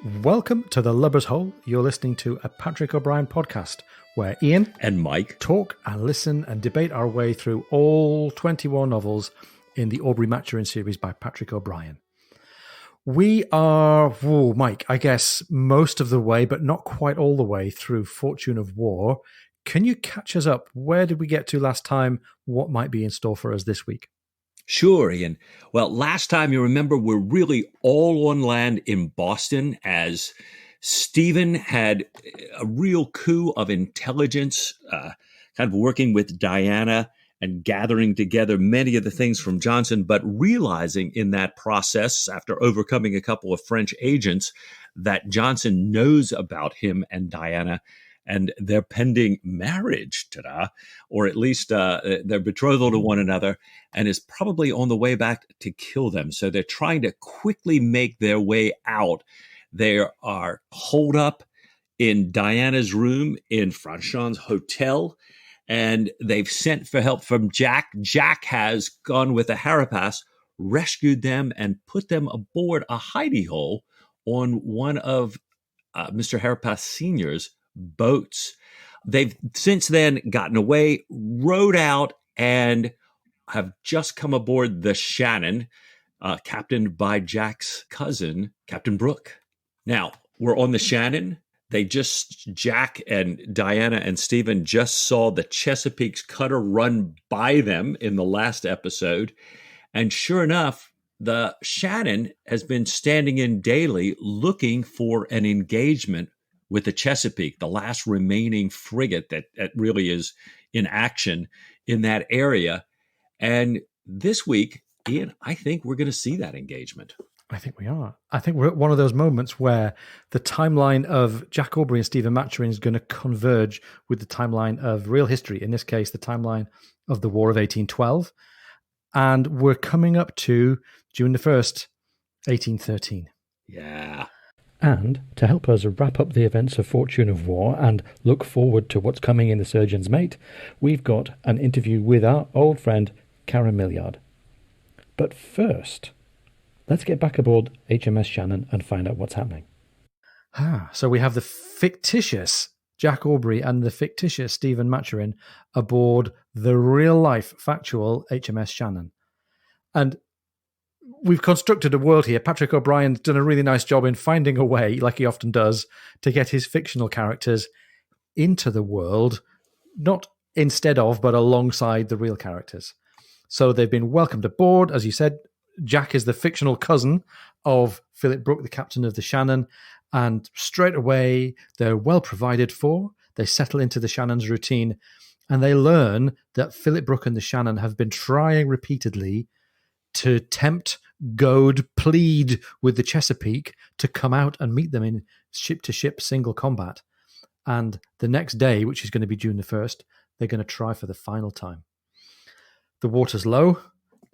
Welcome to The Lubber's Hole. You're listening to a Patrick O'Brien podcast where Ian and Mike talk and listen and debate our way through all 21 novels in the Aubrey Maturin series by Patrick O'Brien. We are, Mike, I guess most of the way, but not quite all the way through Fortune of War. Can you catch us up? Where did we get to last time? What might be in store for us this week? Sure, Ian. Well, last time, you remember, we're really all on land in Boston as Stephen had a real coup of intelligence, kind of working with Diana and gathering together many of the things from Johnson, but realizing in that process, after overcoming a couple of French agents, that Johnson knows about him and Diana and their pending marriage, or at least their betrothal to one another, and is probably on the way back to kill them. So they're trying to quickly make their way out. They are holed up in Diana's room in Franchon's hotel, and they've sent for help from Jack. Jack has gone with a Harapace, rescued them, and put them aboard a hidey hole on one of Mr. Harapace Sr.'s boats. They've since then gotten away, rowed out, and have just come aboard the Shannon, captained by Jack's cousin, Captain Brooke. Now, we're on the Shannon. Jack and Diana and Stephen just saw the Chesapeake's cutter run by them in the last episode. And sure enough, the Shannon has been standing in daily looking for an engagement with the Chesapeake, the last remaining frigate that really is in action in that area. And this week, Ian, I think we're going to see that engagement. I think we are. I think we're at one of those moments where the timeline of Jack Aubrey and Stephen Maturin is going to converge with the timeline of real history, in this case, the timeline of the War of 1812. And we're coming up to June the 1st, 1813. Yeah. And to help us wrap up the events of Fortune of War and look forward to what's coming in The Surgeon's Mate, we've got an interview with our old friend, Karen Millyard. But first, let's get back aboard HMS Shannon and find out what's happening. So we have the fictitious Jack Aubrey and the fictitious Stephen Maturin aboard the real-life, factual HMS Shannon. And we've constructed a world here. Patrick O'Brien's done a really nice job in finding a way, like he often does, to get his fictional characters into the world, not instead of, but alongside the real characters. So they've been welcomed aboard. As you said, Jack is the fictional cousin of Philip Brooke, the captain of the Shannon, and straight away they're well provided for. They settle into the Shannon's routine, and they learn that Philip Brooke and the Shannon have been trying repeatedly to tempt, goad, plead with the Chesapeake to come out and meet them in ship-to-ship single combat. And the next day, which is going to be June the 1st, they're going to try for the final time. The water's low.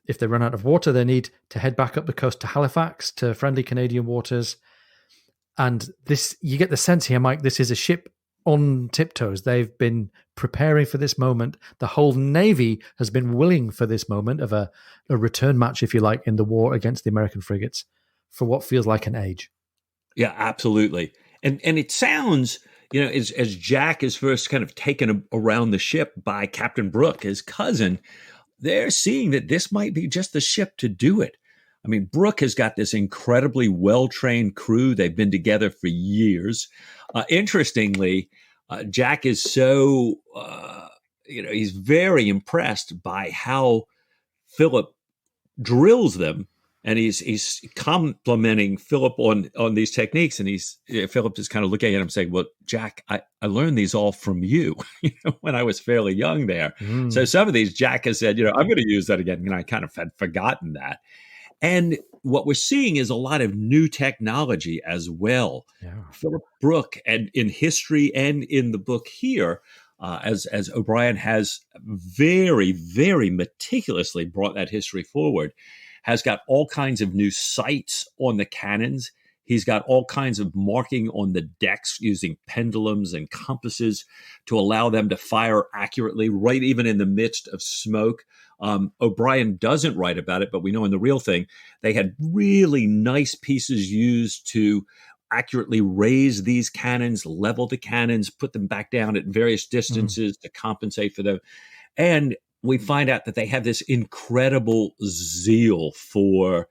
If they run out of water, they need to head back up the coast to Halifax, to friendly Canadian waters. And this, you get the sense here, Mike, this is a ship on tiptoes. They've been preparing for this moment. The whole Navy has been willing for this moment of a return match, if you like, in the war against the American frigates for what feels like an age. Yeah, absolutely. And it sounds, as Jack is first kind of taken around the ship by Captain Brooke, his cousin, they're seeing that this might be just the ship to do it. I mean, Brooke has got this incredibly well-trained crew. They've been together for years. Interestingly, Jack is so, he's very impressed by how Philip drills them. And he's complimenting Philip on these techniques. And Philip is kind of looking at him saying, well, Jack, I learned these all from you, when I was fairly young there. So some of these Jack has said, I'm going to use that again. I kind of had forgotten that. And what we're seeing is a lot of new technology as well. Yeah. Philip Brooke, and in history and in the book here, as O'Brien has very, very meticulously brought that history forward, has got all kinds of new sights on the cannons. He's got all kinds of marking on the decks using pendulums and compasses to allow them to fire accurately, right even in the midst of smoke. O'Brien doesn't write about it, but we know in the real thing, they had really nice pieces used to accurately raise these cannons, level the cannons, put them back down at various distances to compensate for them. And we find out that they have this incredible zeal for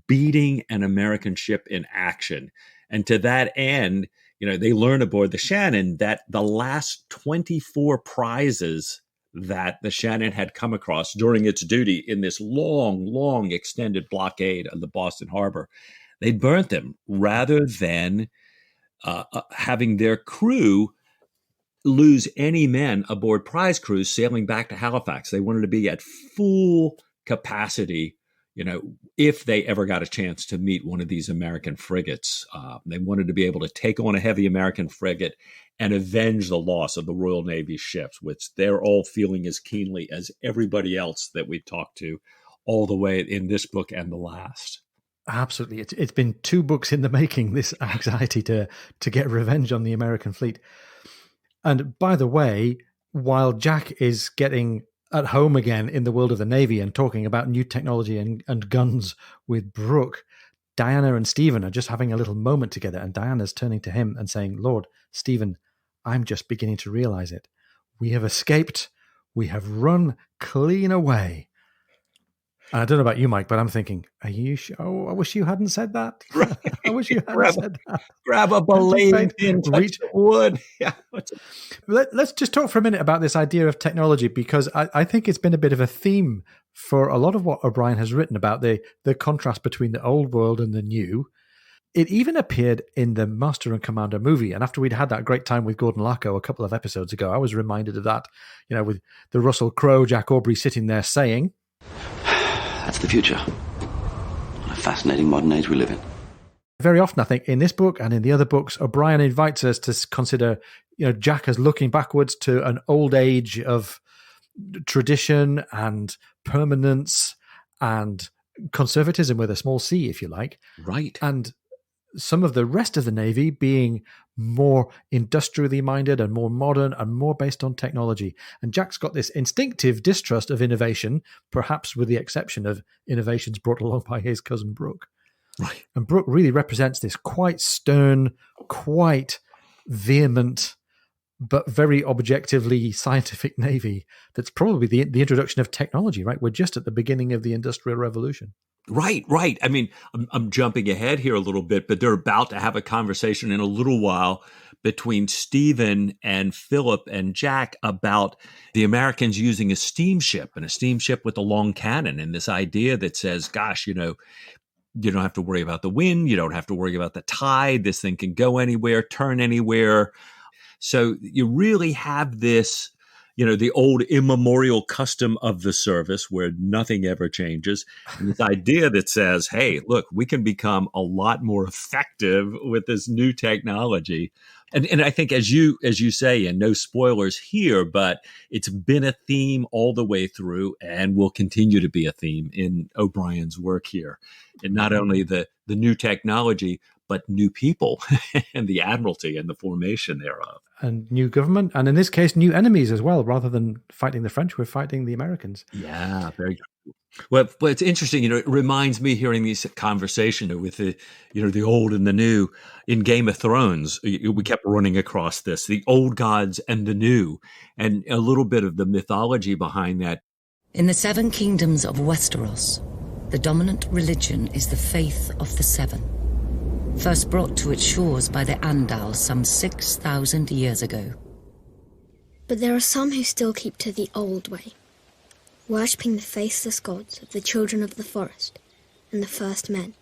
beating an American ship in action. And to that end, they learn aboard the Shannon that the last 24 prizes that the Shannon had come across during its duty in this long, long extended blockade of the Boston Harbor, they burnt them rather than having their crew lose any men aboard prize crews sailing back to Halifax. They wanted to be at full capacity, if they ever got a chance to meet one of these American frigates. They wanted to be able to take on a heavy American frigate and avenge the loss of the Royal Navy ships, which they're all feeling as keenly as everybody else that we talked to all the way in this book and the last. Absolutely. It's been 2 books in the making, this anxiety to get revenge on the American fleet. And by the way, while Jack is getting at home again in the world of the Navy and talking about new technology and guns with Brooke, Diana and Stephen are just having a little moment together, and Diana's turning to him and saying, "Lord, Stephen, I'm just beginning to realize it. We have escaped. We have run clean away." And I don't know about you, Mike, but I'm thinking, are you sure? Oh, I wish you hadn't said that. Right. I wish you hadn't said that. Grab a blade and reach the wood. Yeah. Let's just talk for a minute about this idea of technology, because I think it's been a bit of a theme for a lot of what O'Brien has written about the contrast between the old world and the new. It even appeared in the Master and Commander movie. And after we'd had that great time with Gordon Larko a couple of episodes ago, I was reminded of that, with the Russell Crowe, Jack Aubrey sitting there saying, "That's the future. What a fascinating modern age we live in." Very often, I think, in this book and in the other books, O'Brien invites us to consider, Jack as looking backwards to an old age of tradition and permanence and conservatism with a small c, if you like. Right. And some of the rest of the Navy being more industrially minded and more modern and more based on technology. And Jack's got this instinctive distrust of innovation, perhaps with the exception of innovations brought along by his cousin Brooke. Right. And Brooke really represents this quite stern, quite vehement, but very objectively scientific Navy that's probably the introduction of technology, right? We're just at the beginning of the Industrial Revolution. Right. I mean, I'm jumping ahead here a little bit, but they're about to have a conversation in a little while between Stephen and Philip and Jack about the Americans using a steamship with a long cannon, and this idea that says, gosh, you don't have to worry about the wind. You don't have to worry about the tide. This thing can go anywhere, turn anywhere. So you really have this, the old immemorial custom of the service where nothing ever changes. And this idea that says, hey, look, we can become a lot more effective with this new technology. And I think, as you say, and no spoilers here, but it's been a theme all the way through and will continue to be a theme in O'Brien's work here. And not only the new technology, but new people and the admiralty and the formation thereof. And new government, and in this case, new enemies as well. Rather than fighting the French, we're fighting the Americans. Yeah, very true. Well, it's interesting. It reminds me hearing these conversation with the old and the new in Game of Thrones. We kept running across this: the old gods and the new, and a little bit of the mythology behind that. In the 7 kingdoms of Westeros, the dominant religion is the faith of the 7. First brought to its shores by the Andals some 6,000 years ago. But there are some who still keep to the old way, worshipping the faceless gods of the children of the forest and the first men.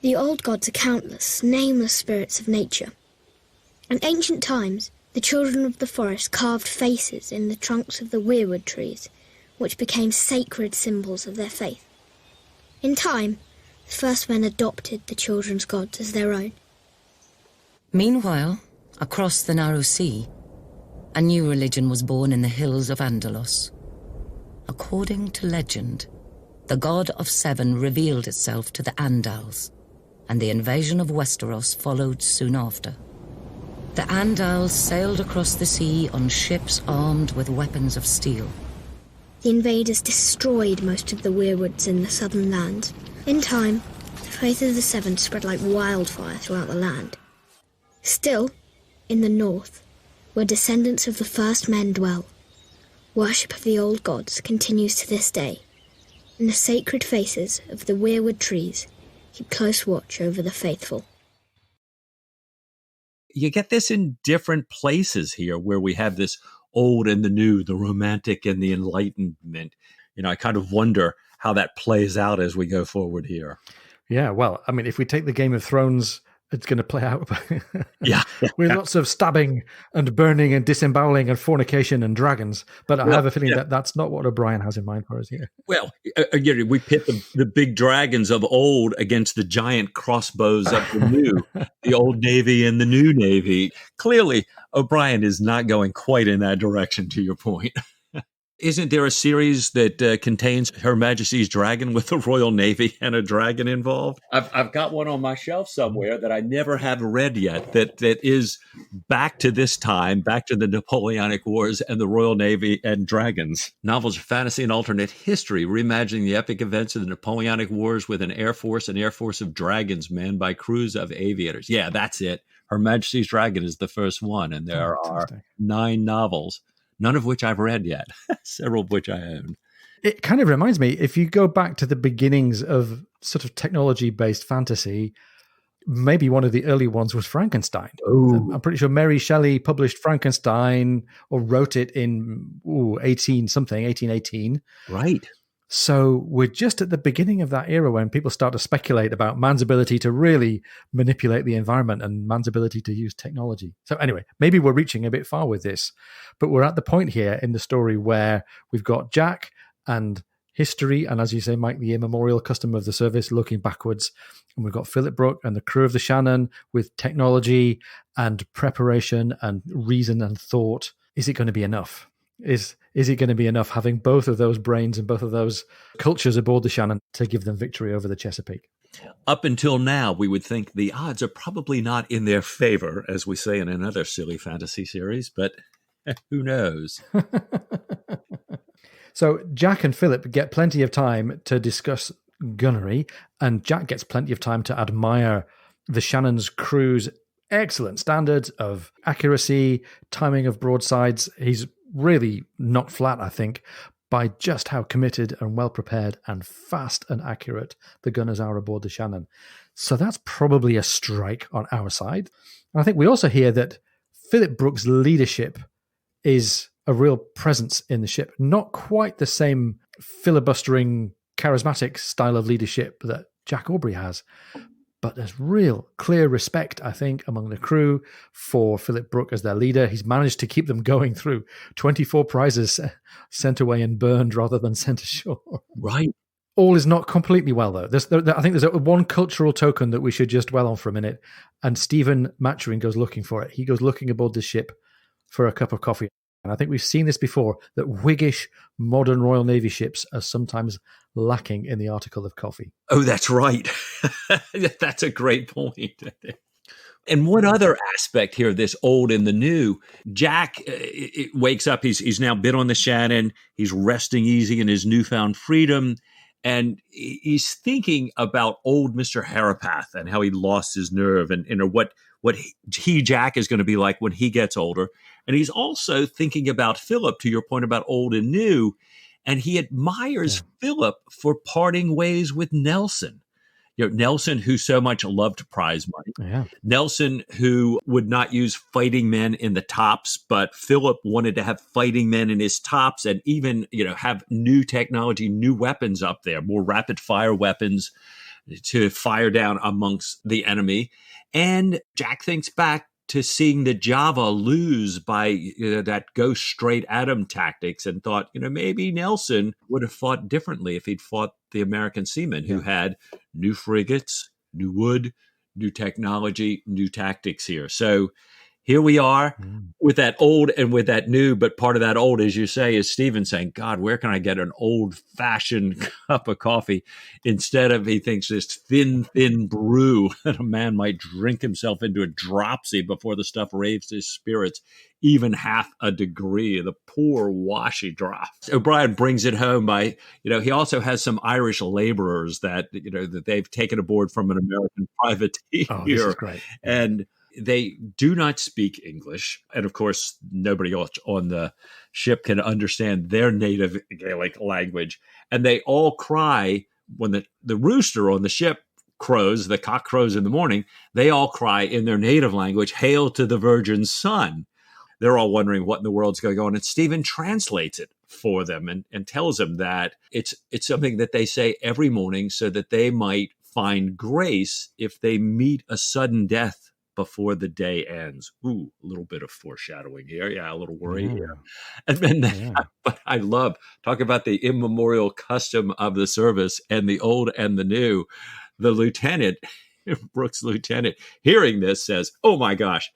The old gods are countless, nameless spirits of nature. In ancient times, the children of the forest carved faces in the trunks of the weirwood trees, which became sacred symbols of their faith. In time, the first men adopted the children's gods as their own. Meanwhile, across the narrow sea, a new religion was born in the hills of Andalos. According to legend, the god of 7 revealed itself to the Andals, and the invasion of Westeros followed soon after. The Andals sailed across the sea on ships armed with weapons of steel. The invaders destroyed most of the weirwoods in the southern lands. In time, the faith of the Seven spread like wildfire throughout the land. Still, in the north, where descendants of the first men dwell, worship of the old gods continues to this day, and the sacred faces of the weirwood trees keep close watch over the faithful. You get this in different places here where we have this old and the new, the romantic and the enlightenment. I kind of wonder how that plays out as we go forward here. Yeah, well, I mean, if we take the Game of Thrones, it's going to play out yeah. with lots of stabbing and burning and disemboweling and fornication and dragons. But I have a feeling that that's not what O'Brien has in mind for us here. Well, again, we pit the big dragons of old against the giant crossbows of the new, the old Navy and the new Navy. Clearly, O'Brien is not going quite in that direction, to your point. Isn't there a series that contains Her Majesty's Dragon with the Royal Navy and a dragon involved? I've got one on my shelf somewhere that I never have read yet that is back to this time, back to the Napoleonic Wars and the Royal Navy and dragons. Novels of fantasy and alternate history, reimagining the epic events of the Napoleonic Wars with an air force of dragons manned by crews of aviators. Yeah, that's it. Her Majesty's Dragon is the first one, and there are 9 novels. None of which I've read yet, several of which I own. It kind of reminds me, if you go back to the beginnings of sort of technology-based fantasy, maybe one of the early ones was Frankenstein. Ooh. I'm pretty sure Mary Shelley published Frankenstein or wrote it in 1818. Right. So we're just at the beginning of that era when people start to speculate about man's ability to really manipulate the environment and man's ability to use technology. So anyway, maybe we're reaching a bit far with this, but we're at the point here in the story where we've got Jack and history, and as you say, Mike, the immemorial custom of the service looking backwards. And we've got Philip Brooke and the crew of the Shannon with technology and preparation and reason and thought. Is it going to be enough? Is it going to be enough having both of those brains and both of those cultures aboard the Shannon to give them victory over the Chesapeake? Up until now, we would think the odds are probably not in their favor, as we say in another silly fantasy series, but who knows? So Jack and Philip get plenty of time to discuss gunnery, and Jack gets plenty of time to admire the Shannon's crew's excellent standards of accuracy, timing of broadsides. He's really knocked flat, I think, by just how committed and well prepared and fast and accurate the gunners are aboard the Shannon. So that's probably a strike on our side. And I think we also hear that Philip Brooke's leadership is a real presence in the ship. Not quite the same filibustering, charismatic style of leadership that Jack Aubrey has, but there's real clear respect, I think, among the crew for Philip Brooke as their leader. He's managed to keep them going through 24 prizes sent away and burned rather than sent ashore. Right. All is not completely well, though. I think there's one cultural token that we should just dwell on for a minute. And Stephen Maturin goes looking for it. He goes looking aboard the ship for a cup of coffee. And I think we've seen this before, that Whiggish modern Royal Navy ships are sometimes lacking in the article of coffee. Oh, that's right. That's a great point. And one other aspect here, this old and the new, Jack wakes up, he's now been on the Shannon, he's resting easy in his newfound freedom, and he's thinking about old Mr. Harapath and how he lost his nerve and what Jack is going to be like when he gets older. And he's also thinking about Philip, to your point about old and new, and he admires Philip for parting ways with Nelson. Nelson, who so much loved prize money. Yeah. Nelson, who would not use fighting men in the tops, but Philip wanted to have fighting men in his tops and even, have new technology, new weapons up there, more rapid fire weapons to fire down amongst the enemy. And Jack thinks back to seeing the Java lose by that go straight at him tactics and thought, maybe Nelson would have fought differently if he'd fought the American seamen who had new frigates, new wood, new technology, new tactics here. So here we are with that old and with that new, but part of that old, as you say, is Stephen saying, God, where can I get an old-fashioned cup of coffee instead of, he thinks, this thin brew that a man might drink himself into a dropsy before the stuff raves his spirits even half a degree, the poor washy draught. O'Brien brings it home by, he also has some Irish laborers that, that they've taken aboard from an American privateer. Oh, this is great. And they do not speak English. And of course, nobody else on the ship can understand their native Gaelic language. And they all cry when the rooster on the ship crows, the cock crows in the morning, they all cry in their native language, "Hail to the Virgin Sun." They're all wondering what in the world's going on. And Stephen translates it for them and tells them that it's something that they say every morning so that they might find grace if they meet a sudden death before the day ends. Ooh, a little bit of foreshadowing here. Yeah, a little worry here. And then, but I love, talk about the immemorial custom of the service and the old and the new. The lieutenant, Brooks' lieutenant, hearing this says, oh my gosh,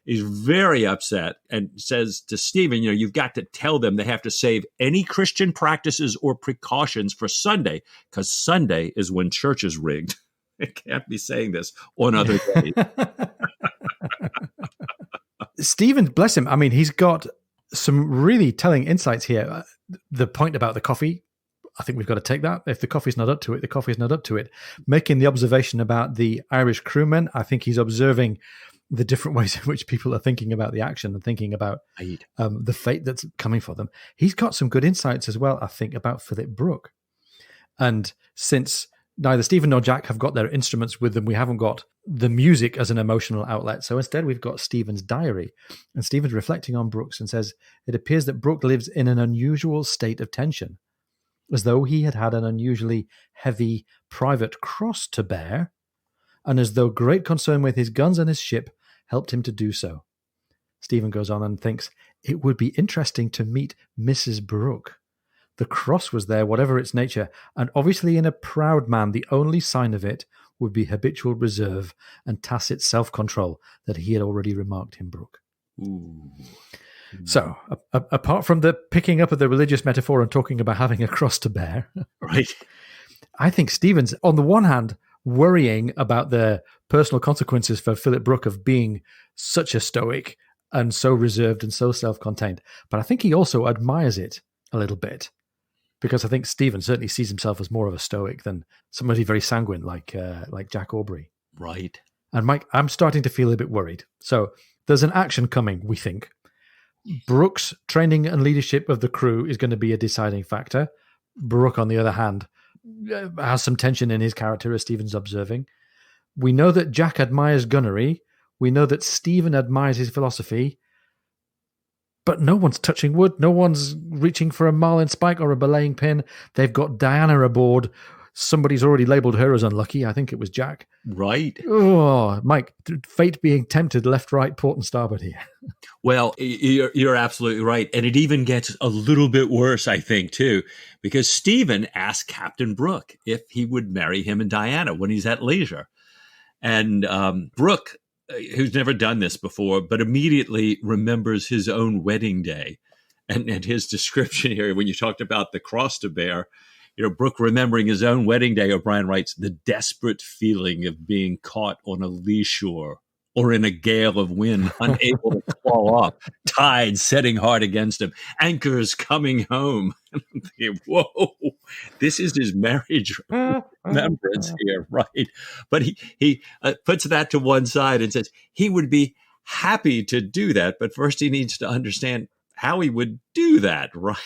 he's very upset and says to Stephen, you've got to tell them they have to save any Christian practices or precautions for Sunday, because Sunday is when church is rigged. It can't be saying this on other days. Stephen, bless him. I mean, he's got some really telling insights here. The point about the coffee, I think we've got to take that. If the coffee's not up to it, the coffee's not up to it. Making the observation about the Irish crewmen, I think he's observing the different ways in which people are thinking about the action and thinking about the fate that's coming for them. He's got some good insights as well, I think, about Philip Brooke. And since neither Stephen nor Jack have got their instruments with them, we haven't got the music as an emotional outlet. So instead, we've got Stephen's diary. And Stephen's reflecting on Brooks and says, it appears that Brooke lives in an unusual state of tension, as though he had had an unusually heavy private cross to bear, and as though great concern with his guns and his ship helped him to do so. Stephen goes on and thinks, it would be interesting to meet Mrs. Brooke. The cross was there, whatever its nature, and obviously in a proud man, the only sign of it would be habitual reserve and tacit self-control that he had already remarked in Brooke. Ooh. So, apart from the picking up of the religious metaphor and talking about having a cross to bear, right? I think Stephen's, on the one hand, worrying about the personal consequences for Philip Brooke of being such a stoic and so reserved and so self-contained. But I think he also admires it a little bit, because I think Stephen certainly sees himself as more of a stoic than somebody very sanguine like Jack Aubrey. Right. And Mike, I'm starting to feel a bit worried. So there's an action coming, we think. Brooke's training and leadership of the crew is going to be a deciding factor. Brooke, on the other hand, has some tension in his character, as Stephen's observing. We know that Jack admires gunnery. We know that Stephen admires his philosophy. But no one's touching wood. No one's reaching for a marlin spike or a belaying pin. They've got Diana aboard. Somebody's already labelled her as unlucky. I think it was Jack. Right. Oh, Mike, fate being tempted left, right, port and starboard here. Well, you're absolutely right. And it even gets a little bit worse, I think, too, because Stephen asked Captain Brooke if he would marry him and Diana when he's at leisure. And Brooke, who's never done this before, but immediately remembers his own wedding day. And his description here, when you talked about the cross to bear, Brooke remembering his own wedding day, O'Brien writes, the desperate feeling of being caught on a lee shore or in a gale of wind, unable to claw off, tide setting hard against him, anchors coming home. Thinking, whoa, this is his marriage remembrance here, right? But he puts that to one side and says he would be happy to do that, but first he needs to understand how he would do that, right?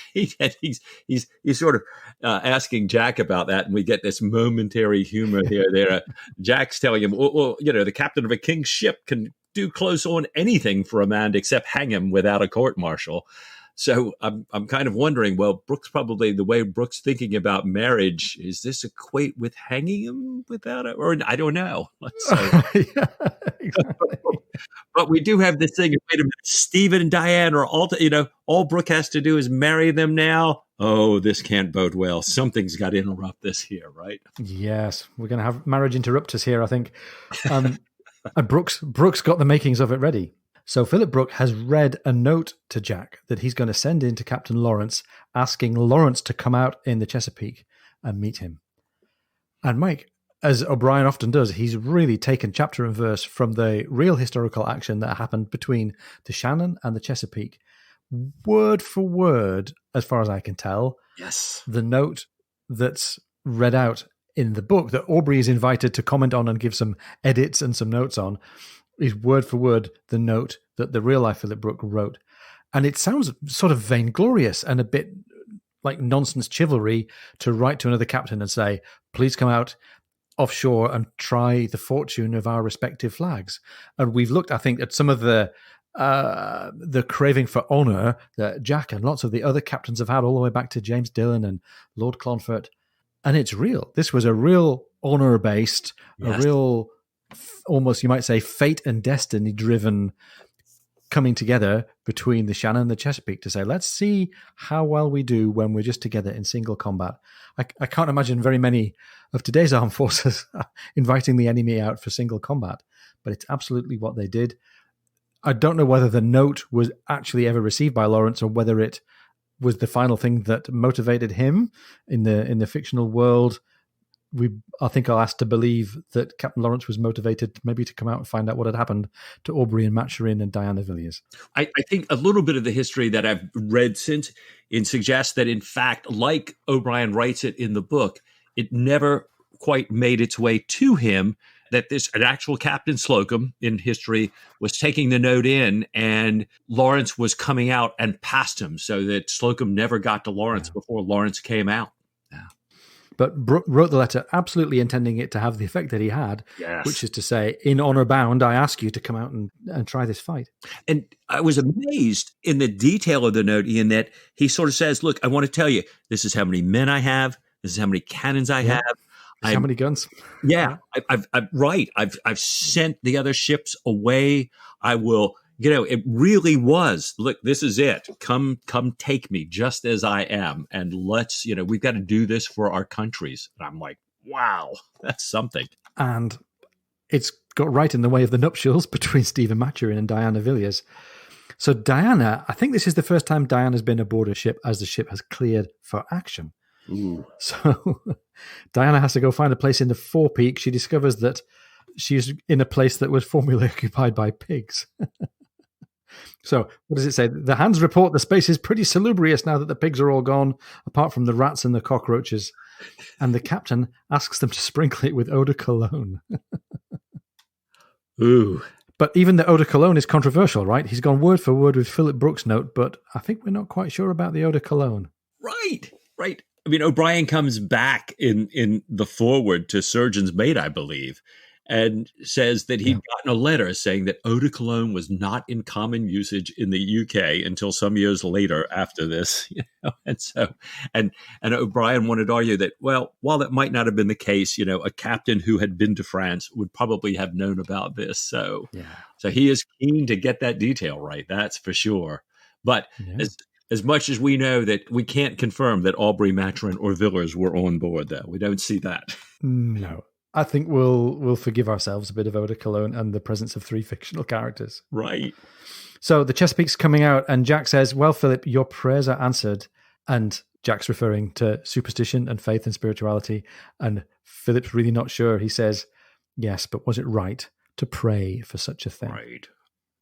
And he's sort of asking Jack about that, and we get this momentary humor here. There, Jack's telling him, well, the captain of a king's ship can do close on anything for a man except hang him without a court martial. So I'm kind of wondering, well, Brooks probably, the way Brooks thinking about marriage, is this equate with hanging him without it? Or I don't know. Let's say. Yeah, exactly. But we do have this thing, wait a minute, Stephen and Diane are all Brooke has to do is marry them now. Oh, this can't bode well. Something's got to interrupt this here, right? Yes, we're going to have marriage interrupters here, I think. And Brooks got the makings of it ready. So Philip Brooke has read a note to Jack that he's going to send in to Captain Lawrence, asking Lawrence to come out in the Chesapeake and meet him. And Mike, as O'Brien often does, he's really taken chapter and verse from the real historical action that happened between the Shannon and the Chesapeake. Word for word, as far as I can tell. Yes. The note that's read out in the book that Aubrey is invited to comment on and give some edits and some notes on is word for word the note that the real life Philip Brooke wrote. And it sounds sort of vainglorious and a bit like nonsense chivalry to write to another captain and say, please come out offshore and try the fortune of our respective flags. And we've looked, I think, at some of the craving for honor that Jack and lots of the other captains have had all the way back to James Dillon and Lord Clonfert. And it's real. This was a real honor-based, Yes. a real, almost you might say, fate and destiny-driven coming together between the Shannon and the Chesapeake to say, let's see how well we do when we're just together in single combat. I can't imagine very many of today's armed forces inviting the enemy out for single combat, but it's absolutely what they did. I don't know whether the note was actually ever received by Lawrence or whether it was the final thing that motivated him in the fictional world. I think I'll ask to believe that Captain Lawrence was motivated maybe to come out and find out what had happened to Aubrey and Maturin and Diana Villiers. I think a little bit of the history that I've read since suggests that, in fact, like O'Brien writes it in the book, it never quite made its way to him that an actual Captain Slocum in history was taking the note in and Lawrence was coming out and past him, so that Slocum never got to Lawrence before Lawrence came out. But Brooke wrote the letter absolutely intending it to have the effect that he had, Yes. which is to say, in honor bound, I ask you to come out and try this fight. And I was amazed in the detail of the note, Ian, that he sort of says, look, I want to tell you, this is how many men I have. This is how many cannons I have. How many guns? Yeah, I've sent the other ships away. I will, it really was, look, this is it. Come take me just as I am. And let's, we've got to do this for our countries. And I'm like, wow, that's something. And it's got right in the way of the nuptials between Stephen Maturin and Diana Villiers. So Diana, I think this is the first time Diana's been aboard a ship as the ship has cleared for action. Ooh. So Diana has to go find a place in the forepeak. She discovers that she's in a place that was formerly occupied by pigs. So what does it say? The hands report the space is pretty salubrious now that the pigs are all gone, apart from the rats and the cockroaches. And the captain asks them to sprinkle it with eau de cologne. Ooh. But even the eau de cologne is controversial, right? He's gone word for word with Philip Brooks' note, but I think we're not quite sure about the eau de cologne. Right. I mean, O'Brien comes back in the foreword to Surgeon's Mate, I believe, and says that he'd gotten a letter saying that eau de cologne was not in common usage in the UK until some years later after this. And so, and O'Brien wanted to argue that, well, while that might not have been the case, a captain who had been to France would probably have known about this. So he is keen to get that detail right. That's for sure. But as much as we know that we can't confirm that Aubrey, Maturin, or Villiers were on board, though. We don't see that. No. I think we'll forgive ourselves a bit of eau de cologne and the presence of 3 fictional characters. Right. So the Chesapeake's coming out, and Jack says, well, Philip, your prayers are answered. And Jack's referring to superstition and faith and spirituality. And Philip's really not sure. He says, yes, but was it right to pray for such a thing? Right.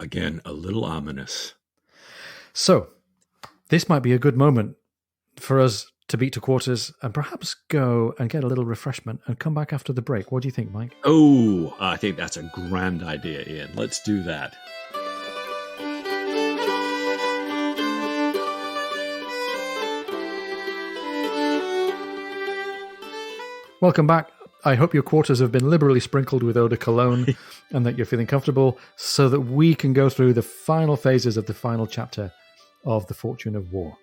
Again, a little ominous. So this might be a good moment for us to beat to quarters and perhaps go and get a little refreshment and come back after the break. What do you think, Mike? Oh, I think that's a grand idea, Ian. Let's do that. Welcome back. I hope your quarters have been liberally sprinkled with eau de cologne and that you're feeling comfortable so that we can go through the final phases of the final chapter of The Fortune of War.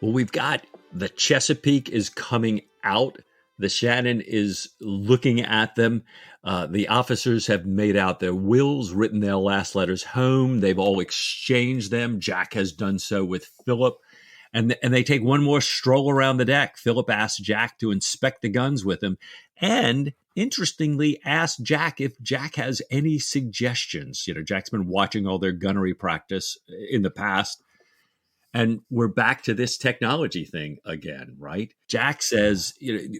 Well, we've got the Chesapeake is coming out. The Shannon is looking at them. The officers have made out their wills, written their last letters home. They've all exchanged them. Jack has done so with Philip. And they take one more stroll around the deck. Philip asks Jack to inspect the guns with him. And interestingly asks Jack if Jack has any suggestions. Jack's been watching all their gunnery practice in the past. And we're back to this technology thing again, right? Jack says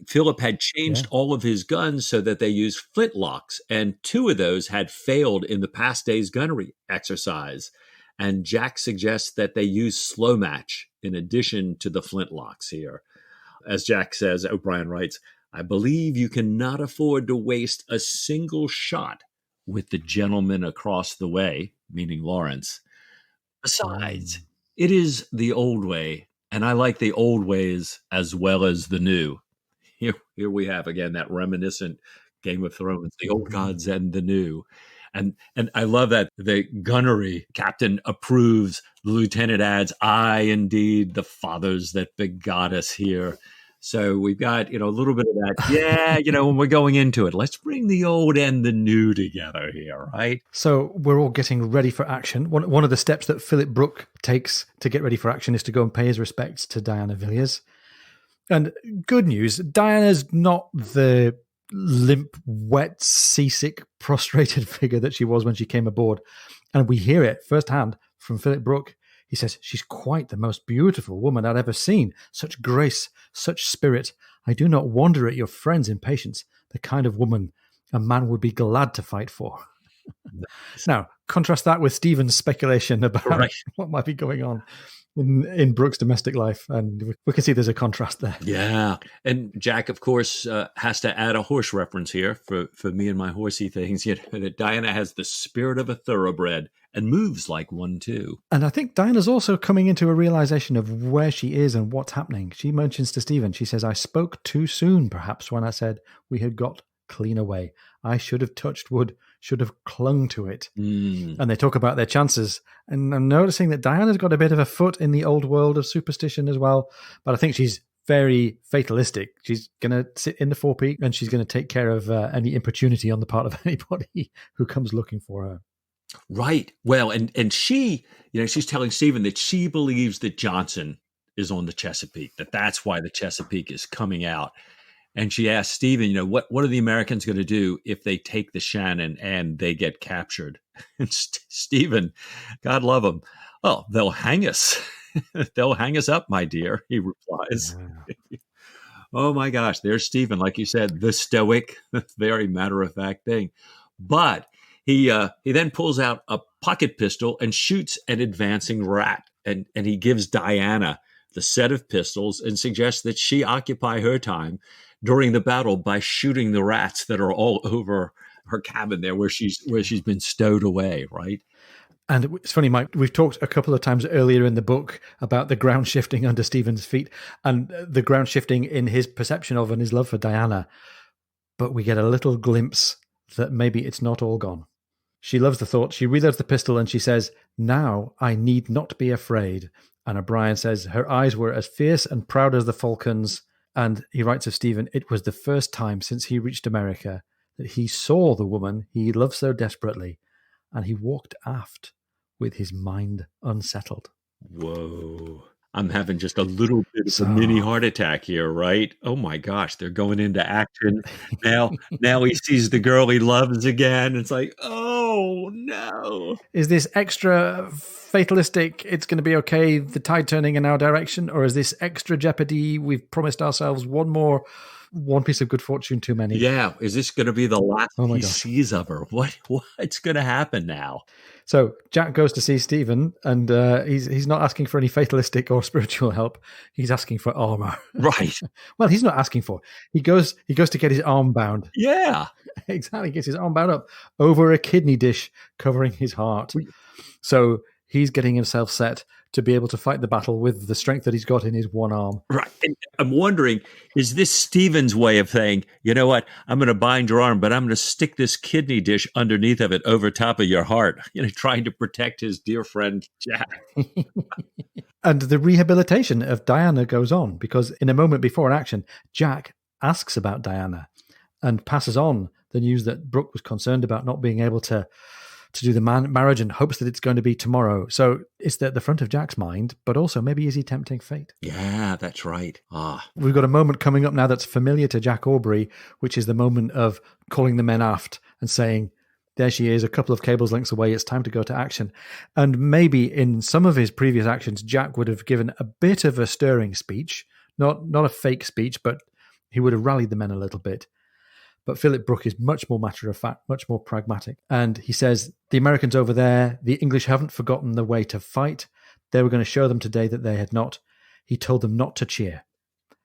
Philip had changed all of his guns so that they use flintlocks, and 2 of those had failed in the past day's gunnery exercise. And Jack suggests that they use slow match in addition to the flintlocks here. As Jack says, O'Brien writes, "I believe you cannot afford to waste a single shot with the gentleman across the way," meaning Lawrence. "Besides, it is the old way, and I like the old ways as well as the new." Here we have again that reminiscent Game of Thrones, the old gods and the new. And I love that the gunnery captain approves. The lieutenant adds, "I indeed the fathers that begot us here." So we've got, a little bit of that. Yeah, when we're going into it, let's bring the old and the new together here, right? So we're all getting ready for action. One of the steps that Philip Brooke takes to get ready for action is to go and pay his respects to Diana Villiers. And good news, Diana's not the limp, wet, seasick, prostrated figure that she was when she came aboard. And we hear it firsthand from Philip Brooke. He says, "She's quite the most beautiful woman I'd ever seen. Such grace, such spirit. I do not wonder at your friend's impatience. The kind of woman a man would be glad to fight for." Now, contrast that with Stephen's speculation about what might be going on in Brooke's domestic life, and we can see there's a contrast there. Yeah, and Jack, of course, has to add a horse reference here for me and my horsey things. That Diana has the spirit of a thoroughbred and moves like one too. And I think Diana's also coming into a realization of where she is and what's happening. She mentions to Stephen, she says, "I spoke too soon, perhaps, when I said we had got clean away. I should have touched wood, should have clung to it." And they talk about their chances. And I'm noticing that Diana's got a bit of a foot in the old world of superstition as well. But I think she's very fatalistic. She's going to sit in the forepeak and she's going to take care of any importunity on the part of anybody who comes looking for her. Right. Well, and she, she's telling Stephen that she believes that Johnson is on the Chesapeake, that's why the Chesapeake is coming out. And she asked Stephen, what are the Americans going to do if they take the Shannon and they get captured? And Stephen, God love him, "Oh, they'll hang us. They'll hang us up, my dear," he replies. Yeah. Oh my gosh, there's Stephen, like you said, the stoic, very matter-of-fact thing. But he then pulls out a pocket pistol and shoots an advancing rat. And he gives Diana the set of pistols and suggests that she occupy her time during the battle by shooting the rats that are all over her cabin there where she's been stowed away, right? And it's funny, Mike, we've talked a couple of times earlier in the book about the ground shifting under Stephen's feet and the ground shifting in his perception of and his love for Diana. But we get a little glimpse that maybe it's not all gone. She loves the thought. She reloads the pistol and she says, "Now I need not be afraid." And O'Brien says her eyes were as fierce and proud as the falcon's. And he writes of Stephen, "It was the first time since he reached America that he saw the woman he loved so desperately, and he walked aft with his mind unsettled." Whoa. I'm having just a little bit of a mini heart attack here, right? Oh my gosh, they're going into action. Now he sees the girl he loves again. It's like, oh no. Is this extra fatalistic, it's going to be okay, the tide turning in our direction? Or is this extra jeopardy, we've promised ourselves one piece of good fortune too many? Yeah, is this going to be the last he sees of her? What's going to happen now? So Jack goes to see Stephen, and he's not asking for any fatalistic or spiritual help. He's asking for armor. Right. Well, he's not asking for. He goes to get his arm bound. Yeah. Exactly. He gets his arm bound up over a kidney dish covering his heart. So he's getting himself set to be able to fight the battle with the strength that he's got in his one arm. Right. And I'm wondering, is this Stephen's way of saying, you know what, I'm going to bind your arm, but I'm going to stick this kidney dish underneath of it over top of your heart, trying to protect his dear friend Jack. And the rehabilitation of Diana goes on, because in a moment before an action, Jack asks about Diana and passes on the news that Brooke was concerned about not being able to to do the marriage and hopes that it's going to be tomorrow. So it's at the front of Jack's mind, but also maybe is he tempting fate? Yeah, that's right. We've got a moment coming up now that's familiar to Jack Aubrey, which is the moment of calling the men aft and saying, there she is, a couple of cables lengths away, it's time to go to action. And maybe in some of his previous actions, Jack would have given a bit of a stirring speech, not a fake speech, but he would have rallied the men a little bit. But Philip Brooke is much more matter of fact, much more pragmatic. And he says, the Americans over there, the English haven't forgotten the way to fight. They were going to show them today that they had not. He told them not to cheer.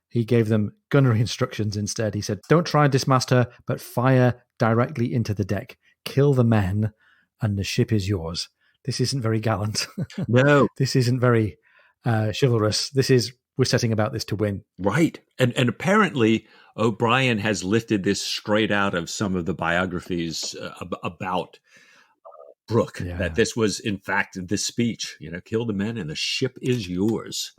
He gave them gunnery instructions instead. He said, don't try and dismast her, but fire directly into the deck. Kill the men, and the ship is yours. This isn't very gallant. No. This isn't very chivalrous. We're setting about this to win. Right. And apparently O'Brien has lifted this straight out of some of the biographies about Brooke, that this was, in fact, the speech, kill the men and the ship is yours.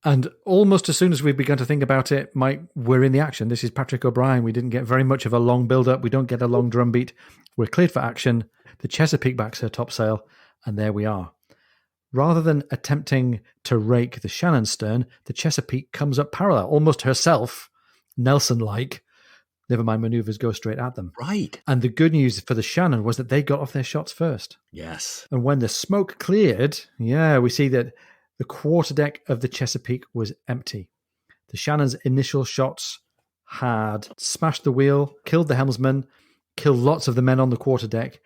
And almost as soon as we've begun to think about it, Mike, we're in the action. This is Patrick O'Brien. We didn't get very much of a long build-up. We don't get a long drumbeat. We're cleared for action. The Chesapeake backs her topsail, and there we are. Rather than attempting to rake the Shannon stern, the Chesapeake comes up parallel, almost herself, Nelson-like. Never mind, maneuvers go straight at them. Right. And the good news for the Shannon was that they got off their shots first. Yes. And when the smoke cleared, we see that the quarterdeck of the Chesapeake was empty. The Shannon's initial shots had smashed the wheel, killed the helmsman, killed lots of the men on the quarterdeck.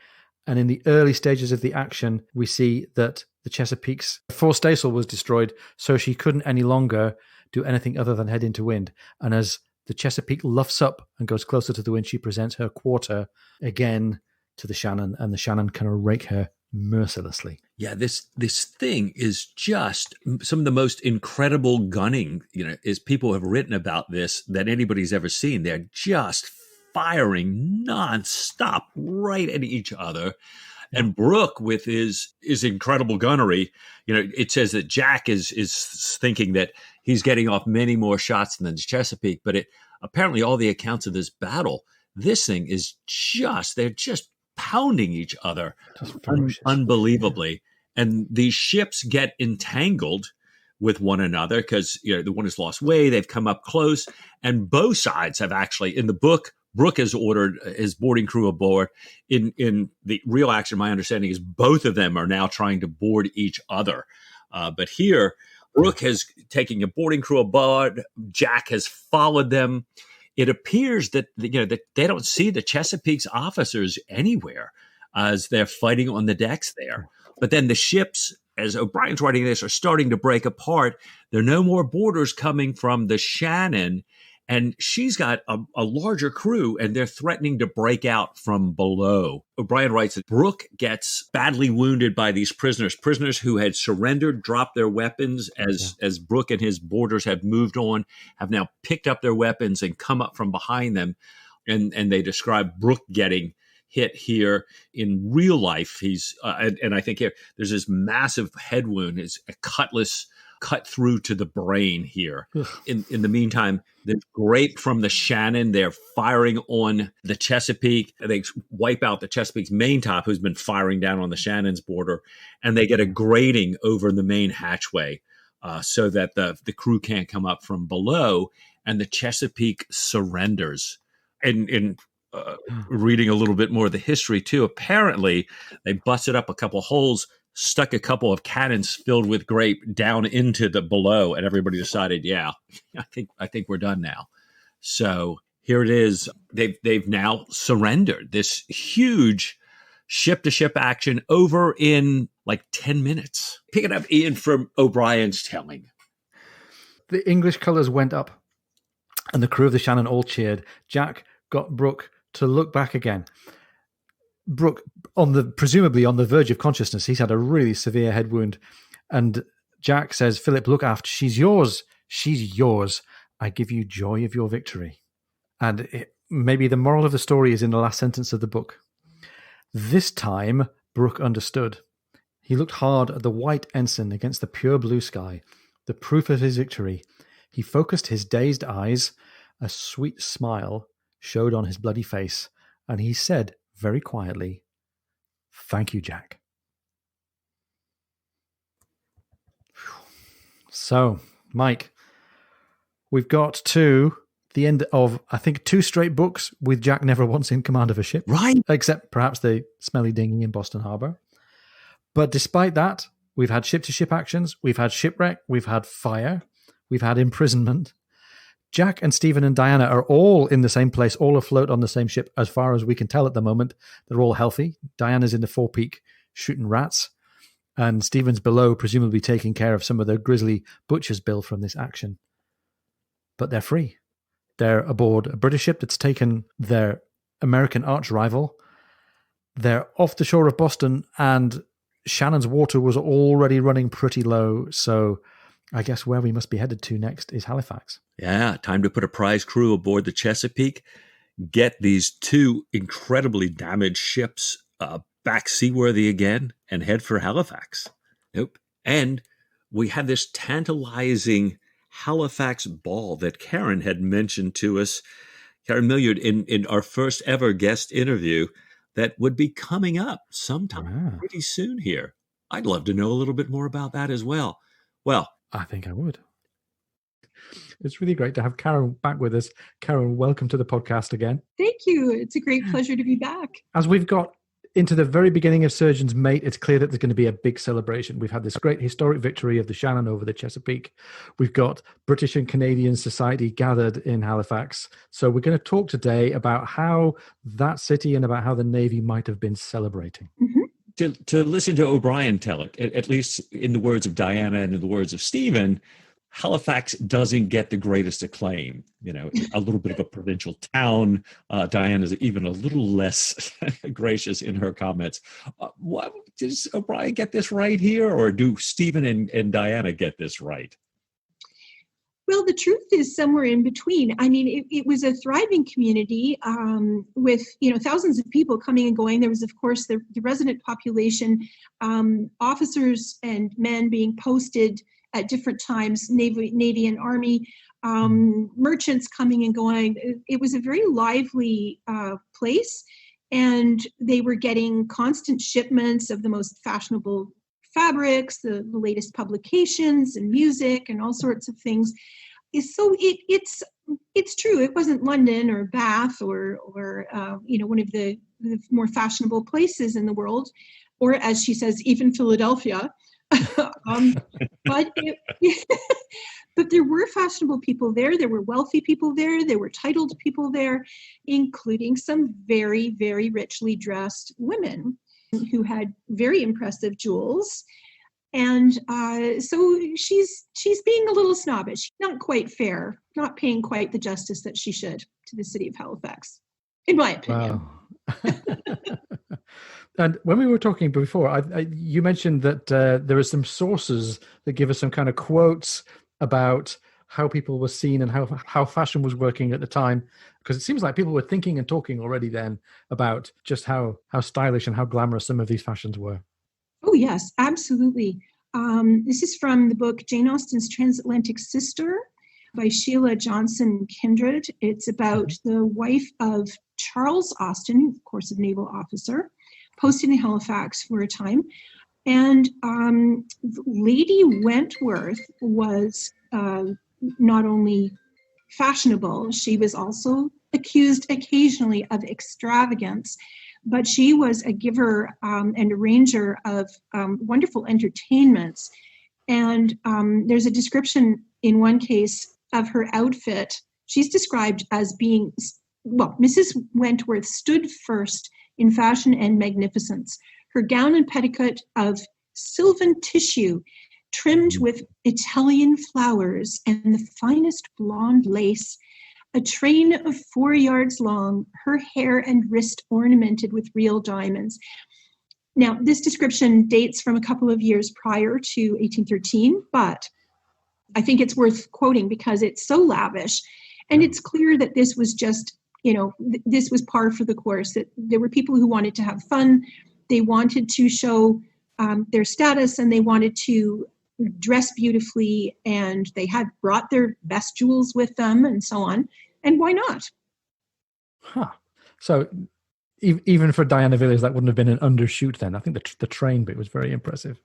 And in the early stages of the action, we see that the Chesapeake's forestaysail was destroyed, so she couldn't any longer do anything other than head into wind. And as the Chesapeake luffs up and goes closer to the wind, she presents her quarter again to the Shannon, and the Shannon can rake her mercilessly. Yeah, this thing is just some of the most incredible gunning, as people have written about this, that anybody's ever seen. They're just firing nonstop right at each other. And Brooke, with his incredible gunnery, it says that Jack is thinking that he's getting off many more shots than the Chesapeake. But apparently all the accounts of this battle, this thing is they're just pounding each other unbelievably. And these ships get entangled with one another because the one has lost way, they've come up close, and both sides have actually, in the book, Brooke has ordered his boarding crew aboard. In the real action, my understanding is both of them are now trying to board each other. But here, Brooke has taken a boarding crew aboard. Jack has followed them. It appears that that they don't see the Chesapeake's officers anywhere as they're fighting on the decks there. But then the ships, as O'Brien's writing this, are starting to break apart. There are no more boarders coming from the Shannon, and she's got a larger crew, and they're threatening to break out from below. O'Brien writes that Brooke gets badly wounded by these prisoners who had surrendered, dropped their weapons as Brooke and his boarders have moved on, have now picked up their weapons and come up from behind them. And they describe Brooke getting hit here in real life. He's and I think here there's this massive head wound. It's a cutlass cut through to the brain here. In the meantime, there's grape from the Shannon. They're firing on the Chesapeake. They wipe out the Chesapeake's main top, who's been firing down on the Shannon's border, and they get a grating over the main hatchway so that the crew can't come up from below, and the Chesapeake surrenders. And reading a little bit more of the history too, apparently they busted up a couple holes, stuck a couple of cannons filled with grape down into the below, and everybody decided, I think we're done now. So here it is. They've now surrendered this huge ship-to-ship action over in like 10 minutes. Pick it up, Ian, from O'Brien's telling. The English colours went up, and the crew of the Shannon all cheered. Jack got Brooke to look back again. Brooke, presumably on the verge of consciousness, he's had a really severe head wound. And Jack says, Philip, look aft. She's yours. She's yours. I give you joy of your victory. And maybe the moral of the story is in the last sentence of the book. This time, Brooke understood. He looked hard at the white ensign against the pure blue sky, the proof of his victory. He focused his dazed eyes. A sweet smile showed on his bloody face, and he said very quietly, Thank you, Jack. So, Mike, we've got to the end of, I think, 2 straight books with Jack never once in command of a ship. Right. Except perhaps the smelly dinghy in Boston Harbor. But despite that, we've had ship-to-ship actions, we've had shipwreck, we've had fire, we've had imprisonment. Jack and Stephen and Diana are all in the same place, all afloat on the same ship, as far as we can tell at the moment. They're all healthy. Diana's in the forepeak shooting rats, and Stephen's below, presumably taking care of some of the grisly butcher's bill from this action. But they're free. They're aboard a British ship that's taken their American arch-rival. They're off the shore of Boston, and Shannon's water was already running pretty low, so I guess where we must be headed to next is Halifax. Yeah, time to put a prize crew aboard the Chesapeake, get these 2 incredibly damaged ships back seaworthy again, and head for Halifax. Nope. And we had this tantalizing Halifax ball that Karen had mentioned to us, Karen Millyard, in our first ever guest interview, that would be coming up sometime pretty soon here. I'd love to know a little bit more about that as well. Well, I think I would. It's really great to have Karen back with us. Karen, welcome to the podcast again. Thank you. It's a great pleasure to be back. As we've got into the very beginning of Surgeon's Mate, it's clear that there's going to be a big celebration. We've had this great historic victory of the Shannon over the Chesapeake. We've got British and Canadian society gathered in Halifax. So we're going to talk today about how that city and about how the Navy might have been celebrating. Mm-hmm. To listen to O'Brien tell it, at least in the words of Diana and in the words of Stephen, Halifax doesn't get the greatest acclaim. You know, a little bit of a provincial town. Diana's even a little less gracious in her comments. What, does O'Brien get this right here, or do Stephen and Diana get this right? Well, the truth is somewhere in between. I mean, it was a thriving community with, thousands of people coming and going. There was, of course, the resident population, officers and men being posted at different times, Navy and Army, merchants coming and going. It was a very lively place, and they were getting constant shipments of the most fashionable fabrics, the latest publications and music and all sorts of things. So it's true. It wasn't London or Bath or one of the more fashionable places in the world, or as she says, even Philadelphia. But there were fashionable people there. There were wealthy people there. There were titled people there, including some very, very richly dressed women who had very impressive jewels. And so she's being a little snobbish, not quite fair, not paying quite the justice that she should to the city of Halifax, in my opinion. Wow. And when we were talking before, you mentioned that there are some sources that give us some kind of quotes about how people were seen and how fashion was working at the time, because it seems like people were thinking and talking already then about just how stylish and how glamorous some of these fashions were. Oh, yes, absolutely. This is from the book Jane Austen's Transatlantic Sister by Sheila Johnson Kindred. It's about the wife of Charles Austen, of course, a naval officer, posted in Halifax for a time. And Lady Wentworth was not only fashionable, she was also accused occasionally of extravagance, but she was a giver and arranger of wonderful entertainments. And there's a description in one case of her outfit. She's described as being, Mrs. Wentworth stood first in fashion and magnificence. Her gown and petticoat of sylvan tissue, trimmed with Italian flowers and the finest blonde lace, a train of 4 yards long, her hair and wrist ornamented with real diamonds. Now, this description dates from a couple of years prior to 1813, but I think it's worth quoting because it's so lavish. And it's clear that this was just, this was par for the course, that there were people who wanted to have fun. They wanted to show their status, and they wanted to dress beautifully, and they had brought their best jewels with them and so on. And why not? Huh. So even for Diana Villiers, that wouldn't have been an undershoot then. I think the train bit was very impressive.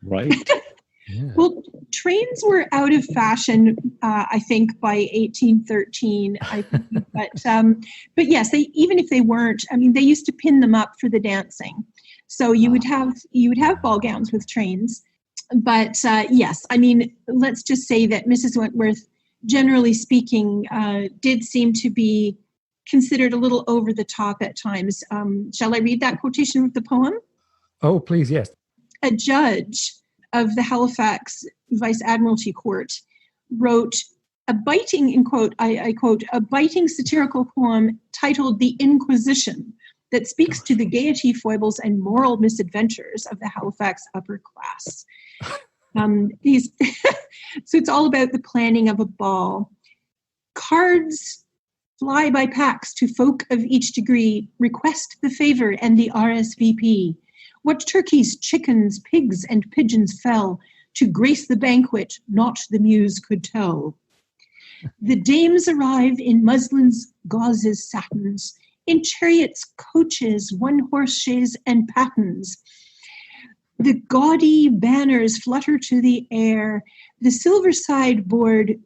Right. Yeah. Well, trains were out of fashion, I think, by 1813. But yes, even if they weren't, I mean, they used to pin them up for the dancing. So you would have ball gowns with trains. But yes, I mean, let's just say that Mrs. Wentworth, generally speaking, did seem to be considered a little over the top at times. Shall I read that quotation of the poem? Oh, please, yes. A judge of the Halifax Vice Admiralty Court wrote a biting, in quote, I quote, a biting satirical poem titled The Inquisition that speaks to the gaiety, foibles, and moral misadventures of the Halifax upper class. So it's all about the planning of a ball. Cards fly by packs to folk of each degree, request the favor and the RSVP. What turkeys, chickens, pigs, and pigeons fell to grace the banquet, not the muse could tell. The dames arrive in muslins, gauzes, satins, in chariots, coaches, one-horse chaise, and pattens. The gaudy banners flutter to the air. The silver sideboard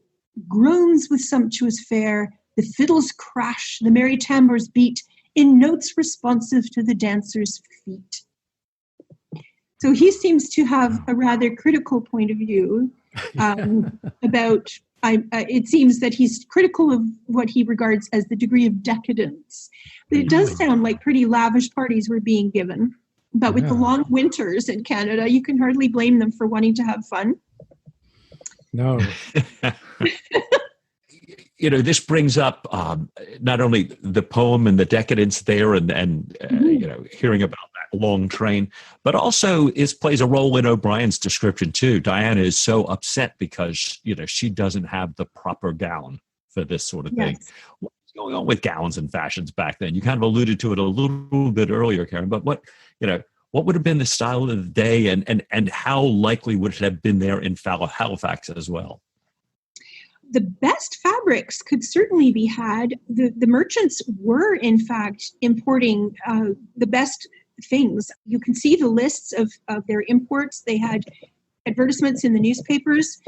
groans with sumptuous fare. The fiddles crash, the merry tambours beat, in notes responsive to the dancers' feet. So he seems to have a rather critical point of view about, it seems that he's critical of what he regards as the degree of decadence. But it does sound like pretty lavish parties were being given. But with the long winters in Canada, you can hardly blame them for wanting to have fun. No. This brings up not only the poem and the decadence there and hearing about that long train, but also plays a role in O'Brien's description too. Diana is so upset because, she doesn't have the proper gown for this sort of thing. What's going on with gowns and fashions back then? You kind of alluded to it a little bit earlier, Karen, but what would have been the style of the day and how likely would it have been there in Halifax as well? The best fabrics could certainly be had. The merchants were, in fact, importing the best things. You can see the lists of their imports. They had advertisements in the newspapers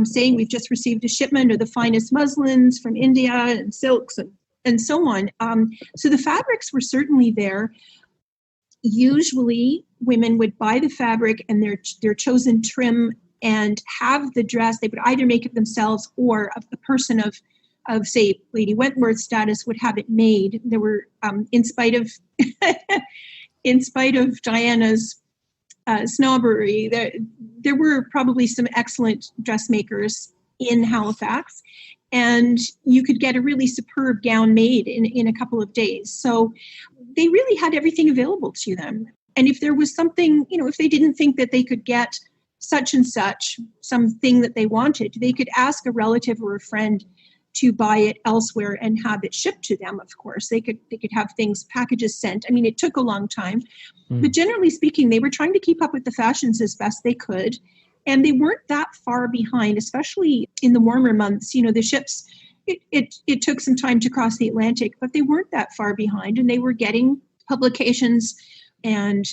saying we've just received a shipment of the finest muslins from India and silks and so on. So the fabrics were certainly there. Usually women would buy the fabric and their chosen trim and have the dress. They would either make it themselves or a person of say, Lady Wentworth's status would have it made. There were, in spite of Diana's snobbery, there were probably some excellent dressmakers in Halifax, and you could get a really superb gown made in a couple of days. So they really had everything available to them. And if there was something, if they didn't think that they could get such and such, something that they wanted, they could ask a relative or a friend to buy it elsewhere and have it shipped to them. Of course, they could have packages sent. I mean, it took a long time, but generally speaking, they were trying to keep up with the fashions as best they could. And they weren't that far behind, especially in the warmer months. The ships, it took some time to cross the Atlantic, but they weren't that far behind, and they were getting publications and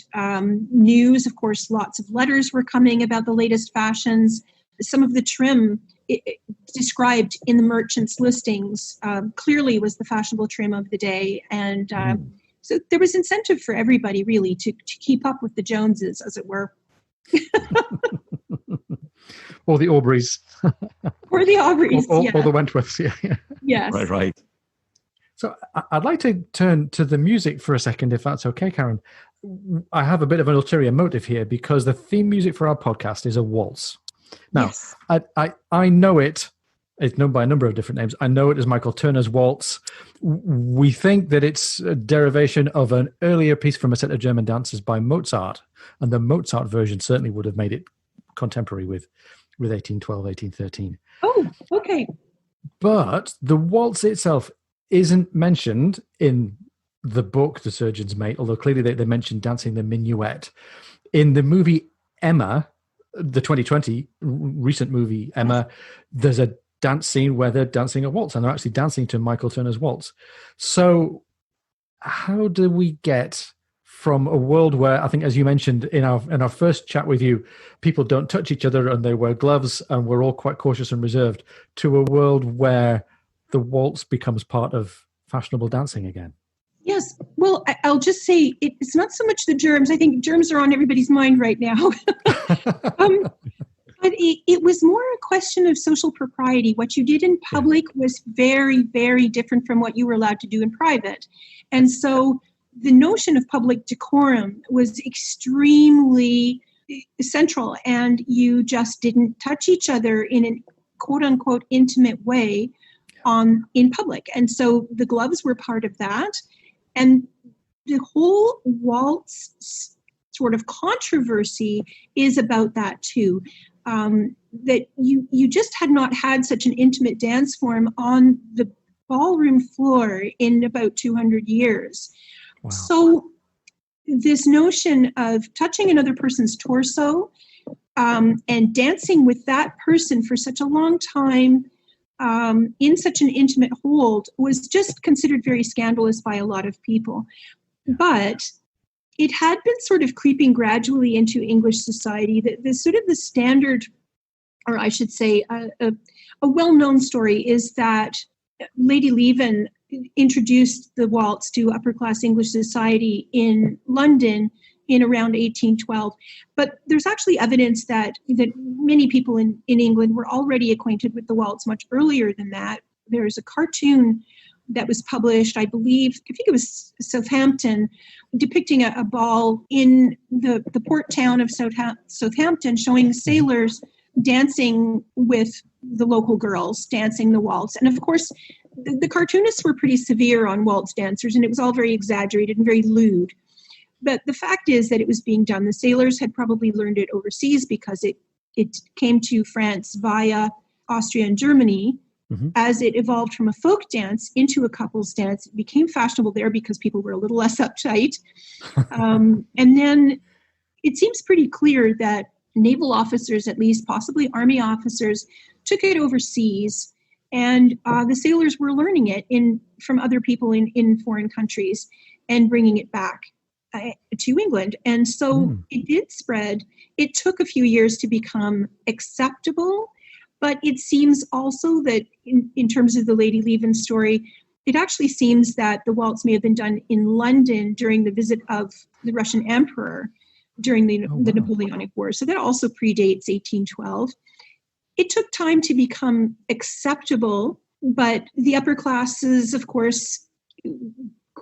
news. Of course, lots of letters were coming about the latest fashions. Some of the trim described in the merchants' listings clearly was the fashionable trim of the day. And so there was incentive for everybody, really, to keep up with the Joneses, as it were. Or the Aubreys. Or the Aubreys, or the Wentworths, yeah. Yes. Right. So I'd like to turn to the music for a second, if that's okay, Karen. I have a bit of an ulterior motive here because the theme music for our podcast is a waltz. Now, yes. I know it. It's known by a number of different names. I know it as Michael Turner's Waltz. We think that it's a derivation of an earlier piece from a set of German dances by Mozart, and the Mozart version certainly would have made it contemporary with 1812, 1813. Oh, okay. But the waltz itself isn't mentioned in the book The Surgeon's Mate, although clearly they mentioned dancing the minuet. In the movie Emma, the 2020 recent movie Emma, there's a dance scene where they're dancing a waltz, and they're actually dancing to Michael Turner's Waltz. So how do we get from a world where, I think, as you mentioned in our first chat with you, people don't touch each other and they wear gloves and we're all quite cautious and reserved, to a world where the waltz becomes part of fashionable dancing again? Yes. Well, I'll just say it's not so much the germs. I think germs are on everybody's mind right now. But it was more a question of social propriety. What you did in public was very, very different from what you were allowed to do in private. And so the notion of public decorum was extremely central, and you just didn't touch each other in an quote unquote intimate way in public. And so the gloves were part of that. And the whole waltz sort of controversy is about that too. That you just had not had such an intimate dance form on the ballroom floor in about 200 years. Wow. So this notion of touching another person's torso and dancing with that person for such a long time in such an intimate hold was just considered very scandalous by a lot of people. But it had been sort of creeping gradually into English society. The sort of the standard, or I should say, a well-known story is that Lady Leven introduced the waltz to upper-class English society in London in around 1812. But there's actually evidence that many people in England were already acquainted with the waltz much earlier than that. There's a cartoon that was published, I think it was Southampton, depicting a ball in the port town of Southampton, showing sailors dancing with the local girls, dancing the waltz. And of course, the cartoonists were pretty severe on waltz dancers, and it was all very exaggerated and very lewd. But the fact is that it was being done. The sailors had probably learned it overseas because it came to France via Austria and Germany. Mm-hmm. As it evolved from a folk dance into a couples dance, it became fashionable there because people were a little less uptight. And then it seems pretty clear that naval officers, at least possibly army officers, took it overseas, and the sailors were learning it from other people in foreign countries and bringing it back to England. And so it did spread. It took a few years to become acceptable. But it seems also that in terms of the Lady Leven story, it actually seems that the waltz may have been done in London during the visit of the Russian emperor during the Napoleonic War. So that also predates 1812. It took time to become acceptable, but the upper classes, of course,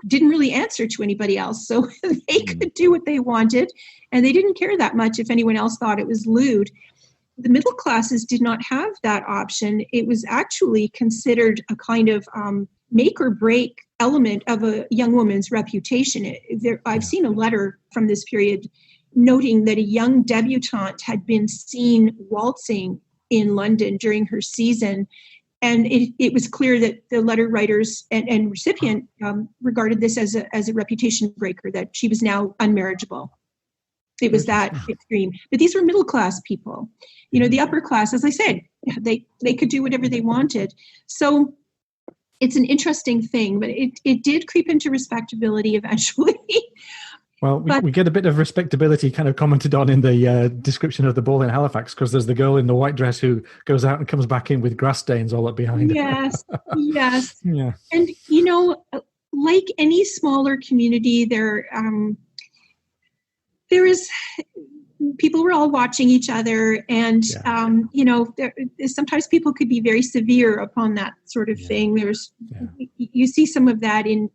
didn't really answer to anybody else. So they could do what they wanted, and they didn't care that much if anyone else thought it was lewd. The middle classes did not have that option. It was actually considered a kind of make or break element of a young woman's reputation. I've seen a letter from this period noting that a young debutante had been seen waltzing in London during her season. And it was clear that the letter writers and recipient regarded this as a reputation breaker, that she was now unmarriageable. It was that extreme. But these were middle-class people. You know, the upper class, as I said, they could do whatever they wanted. So it's an interesting thing, but it did creep into respectability eventually. Well, we get a bit of respectability kind of commented on in the description of the ball in Halifax, because there's the girl in the white dress who goes out and comes back in with grass stains all up behind her. Yes. Yeah. And, you know, like any smaller community, there is people were all watching each other, and you know, sometimes people could be very severe upon that sort of thing. You see some of that in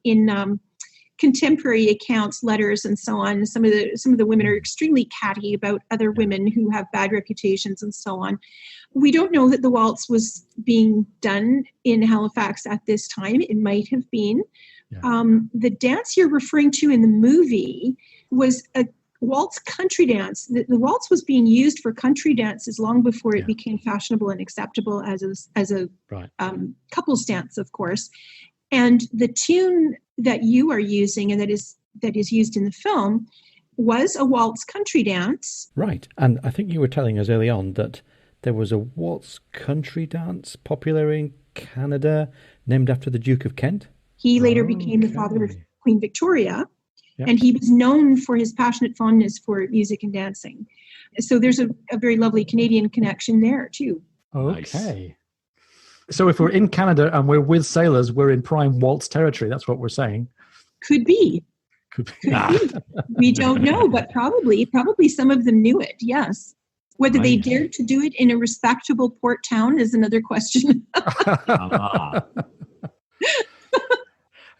contemporary accounts, letters, and so on. Some of the women are extremely catty about other women who have bad reputations and so on. We don't know that the waltz was being done in Halifax at this time. It might have been. The dance you're referring to in the movie was a waltz country dance. The waltz was being used for country dances long before it became fashionable and acceptable as a couples dance, of course. And the tune that you are using and that is used in the film was a waltz country dance. Right. And I think you were telling us early on that there was a waltz country dance popular in Canada named after the Duke of Kent. He later became the father of Queen Victoria. Yep. And he was known for his passionate fondness for music and dancing. So there's a very lovely Canadian connection there too. Okay. Nice. So if we're in Canada and we're with sailors, we're in prime waltz territory. That's what we're saying. Could be. Could be. We don't know, but probably some of them knew it, yes. Whether they dared to do it in a respectable port town is another question.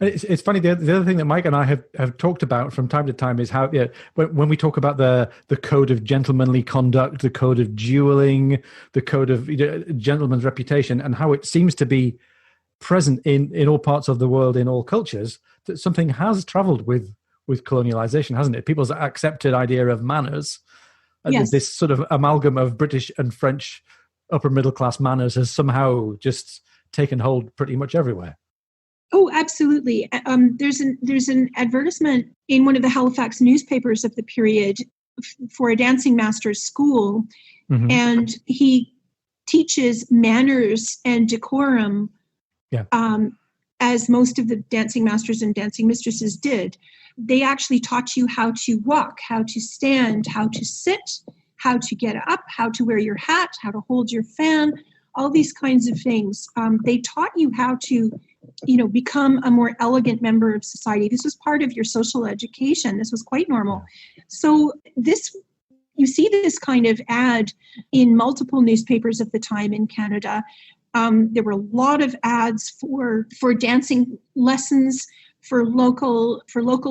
It's funny. The other thing that Mike and I have talked about from time to time is how when we talk about the code of gentlemanly conduct, the code of dueling, the code of gentleman's reputation, and how it seems to be present in all parts of the world, in all cultures, that something has traveled with colonialization, hasn't it? People's accepted idea of manners, yes. This sort of amalgam of British and French upper middle class manners has somehow just taken hold pretty much everywhere. Oh, absolutely. There's an advertisement in one of the Halifax newspapers of the period for a dancing master's school, mm-hmm. and he teaches manners and decorum, as most of the dancing masters and dancing mistresses did. They actually taught you how to walk, how to stand, how to sit, how to get up, how to wear your hat, how to hold your fan, all these kinds of things. They taught you how to become a more elegant member of society. This was part of your social education. This was quite normal. So you see this kind of ad in multiple newspapers of the time in Canada. There were a lot of ads for dancing lessons, for local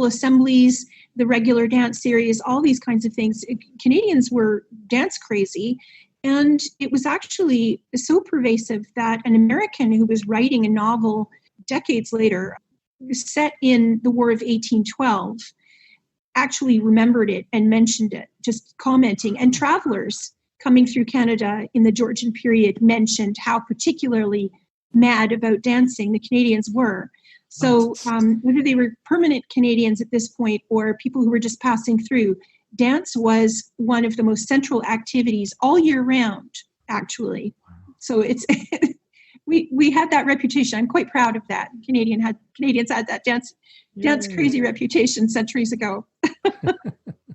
assemblies, the regular dance series, all these kinds of things. Canadians were dance crazy. And it was actually so pervasive that an American who was writing a novel decades later, set in the War of 1812, actually remembered it and mentioned it, just commenting. And travelers coming through Canada in the Georgian period mentioned how particularly mad about dancing the Canadians were. So whether they were permanent Canadians at this point or people who were just passing through, dance was one of the most central activities all year round, actually. So it's we had that reputation. I'm quite proud of that. Canadians had that dance crazy reputation centuries ago.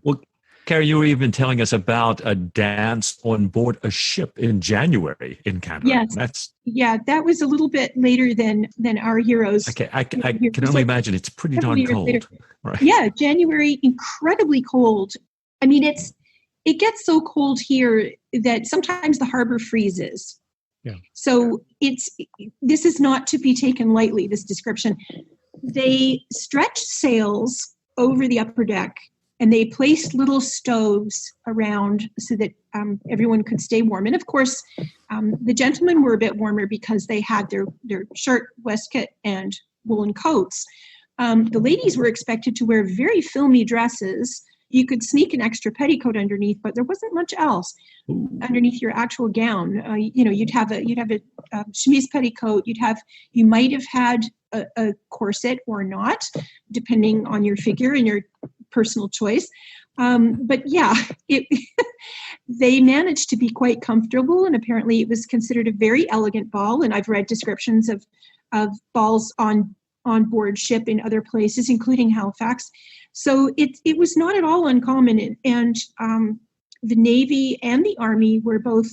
Well, Karen, you were even telling us about a dance on board a ship in January in Canada. Yes, that was a little bit later than our heroes. Okay, I can only imagine it's pretty darn cold. Right? Yeah, January, incredibly cold. I mean, it gets so cold here that sometimes the harbor freezes. Yeah. So this is not to be taken lightly, this description. They stretched sails over the upper deck and they placed little stoves around so that everyone could stay warm. And of course, the gentlemen were a bit warmer because they had their shirt, waistcoat, and woolen coats. The ladies were expected to wear very filmy dresses. You could sneak an extra petticoat underneath, but there wasn't much else underneath your actual gown. You'd have a chemise petticoat. You might have had a corset or not, depending on your figure and your personal choice. But yeah, they managed to be quite comfortable, and apparently it was considered a very elegant ball. And I've read descriptions of balls on board ship in other places, including Halifax. So it was not at all uncommon. And the Navy and the Army were both